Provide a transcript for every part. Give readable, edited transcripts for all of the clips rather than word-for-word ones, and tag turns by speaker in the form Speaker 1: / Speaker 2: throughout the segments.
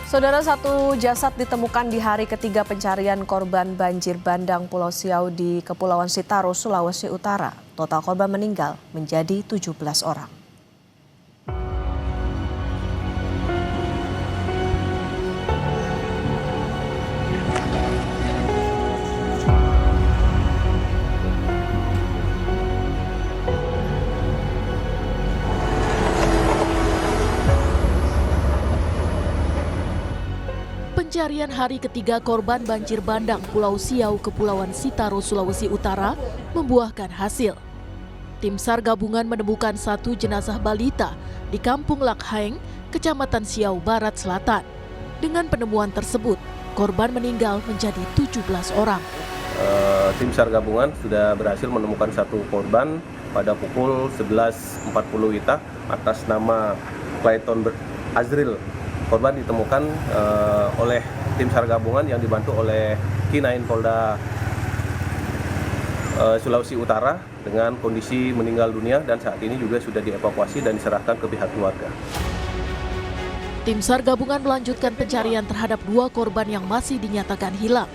Speaker 1: Saudara, satu jasad ditemukan di hari ketiga pencarian korban banjir bandang Pulau Siau di Kepulauan Sitaro, Sulawesi Utara. Total korban meninggal menjadi 17 orang.
Speaker 2: Pencarian hari ketiga korban banjir bandang Pulau Siau, Kepulauan Sitaro, Sulawesi Utara membuahkan hasil. Tim SAR gabungan menemukan satu jenazah balita di Kampung Lakhaeng, Kecamatan Siau Barat Selatan. Dengan penemuan tersebut, korban meninggal menjadi 17 orang.
Speaker 3: Tim SAR gabungan sudah berhasil menemukan satu korban pada pukul 11.40 WITA atas nama Clayton Azril. Korban ditemukan oleh tim SAR gabungan yang dibantu oleh K9 Polda Sulawesi Utara dengan kondisi meninggal dunia dan saat ini juga sudah dievakuasi dan diserahkan ke pihak keluarga.
Speaker 2: Tim SAR gabungan melanjutkan pencarian terhadap dua korban yang masih dinyatakan hilang.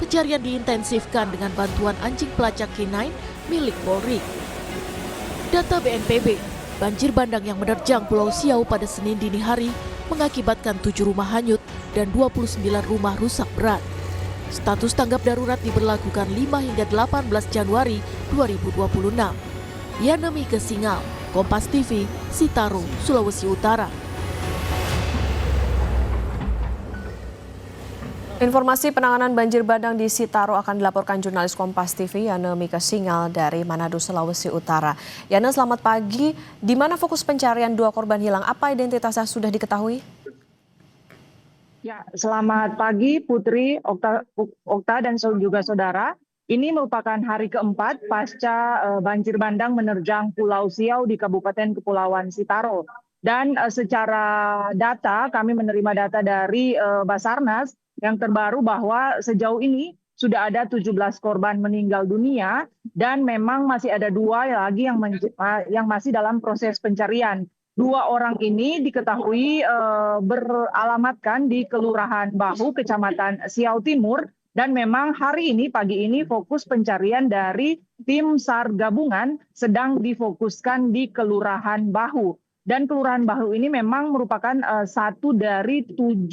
Speaker 2: Pencarian diintensifkan dengan bantuan anjing pelacak K9 milik Polri. Data BNPB, banjir bandang yang menerjang Pulau Siau pada Senin dini hari mengakibatkan 7 rumah hanyut dan 29 rumah rusak berat. Status tanggap darurat diberlakukan 5 hingga 18 Januari 2026. Yana Mika Singal, Kompas TV, Sitaro, Sulawesi Utara.
Speaker 1: Informasi penanganan banjir bandang di Sitaro akan dilaporkan jurnalis Kompas TV Yana Mika Singal dari Manado, Sulawesi Utara. Yana, selamat pagi. Di mana fokus pencarian dua korban hilang? Apa identitasnya sudah diketahui?
Speaker 4: Ya, selamat pagi Putri, Okta dan juga saudara. Ini merupakan hari keempat pasca banjir bandang menerjang Pulau Siau di Kabupaten Kepulauan Sitaro. Dan secara data, kami menerima data dari Basarnas yang terbaru bahwa sejauh ini sudah ada 17 korban meninggal dunia dan memang masih ada dua lagi yang masih dalam proses pencarian. Dua orang ini diketahui beralamatkan di Kelurahan Bahu, Kecamatan Siau Timur, dan memang hari ini, pagi ini, fokus pencarian dari tim SAR gabungan sedang difokuskan di Kelurahan Bahu. Dan Kelurahan Bahu ini memang merupakan satu dari 7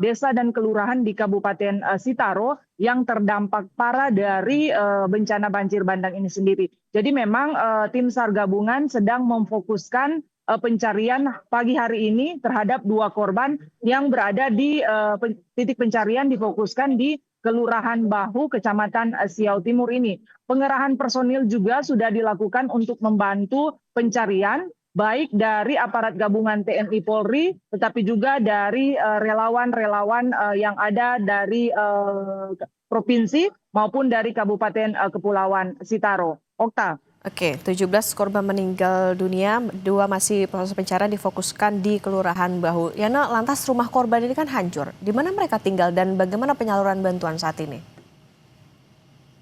Speaker 4: desa dan kelurahan di Kabupaten Sitaro yang terdampak parah dari bencana banjir bandang ini sendiri. Jadi memang tim SAR gabungan sedang memfokuskan pencarian pagi hari ini terhadap dua korban yang berada di titik pencarian difokuskan di Kelurahan Bahu, Kecamatan Siau Timur ini. Pengerahan personil juga sudah dilakukan untuk membantu pencarian, baik dari aparat gabungan TNI Polri, tetapi juga dari relawan-relawan yang ada dari provinsi maupun dari Kabupaten Kepulauan Sitaro. Okta.
Speaker 1: Oke, 17 korban meninggal dunia, 2 masih proses pencarian difokuskan di Kelurahan Bahu. Yana, lantas rumah korban ini kan hancur. Di mana mereka tinggal dan bagaimana penyaluran bantuan saat ini?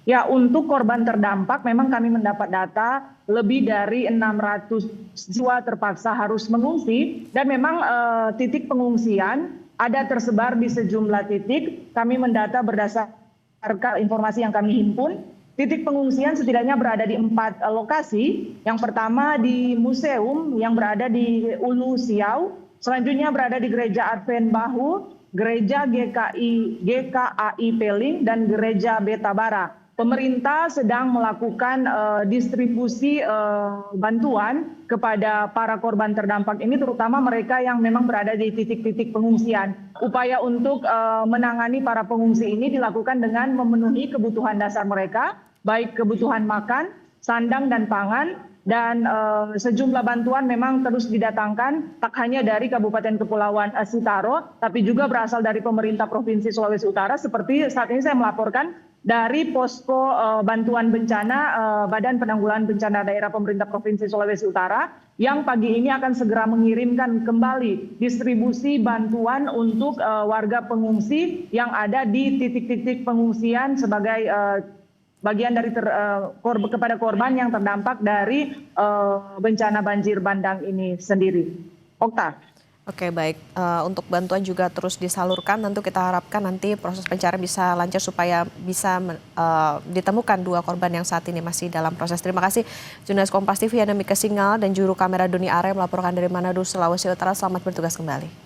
Speaker 4: Ya, untuk korban terdampak memang kami mendapat data lebih dari 600 jiwa terpaksa harus mengungsi dan memang titik pengungsian ada tersebar di sejumlah titik. Kami mendata berdasarkan informasi yang kami himpun. Titik pengungsian setidaknya berada di 4 lokasi. Yang pertama di museum yang berada di Ulu Siau, selanjutnya berada di Gereja Advent Bahu, Gereja GKAI Peling, dan Gereja Betabara. Pemerintah sedang melakukan distribusi bantuan kepada para korban terdampak ini, terutama mereka yang memang berada di titik-titik pengungsian. Upaya untuk menangani para pengungsi ini dilakukan dengan memenuhi kebutuhan dasar mereka, baik kebutuhan makan, sandang, dan pangan. Dan sejumlah bantuan memang terus didatangkan, tak hanya dari Kabupaten Kepulauan Sitaro, tapi juga berasal dari pemerintah Provinsi Sulawesi Utara. Seperti saat ini saya melaporkan dari posko bantuan bencana Badan Penanggulangan Bencana Daerah Pemerintah Provinsi Sulawesi Utara yang pagi ini akan segera mengirimkan kembali distribusi bantuan untuk warga pengungsi yang ada di titik-titik pengungsian sebagai bagian dari kepada korban yang terdampak dari bencana banjir bandang ini sendiri. Okta.
Speaker 1: Oke, baik. Untuk bantuan juga terus disalurkan. Tentu kita harapkan nanti proses pencarian bisa lancar supaya bisa ditemukan 2 korban yang saat ini masih dalam proses. Terima kasih jurnalis Kompas TV Yana Mika Singal dan juru kamera Doni Are melaporkan dari Manado, Sulawesi Utara. Selamat bertugas kembali.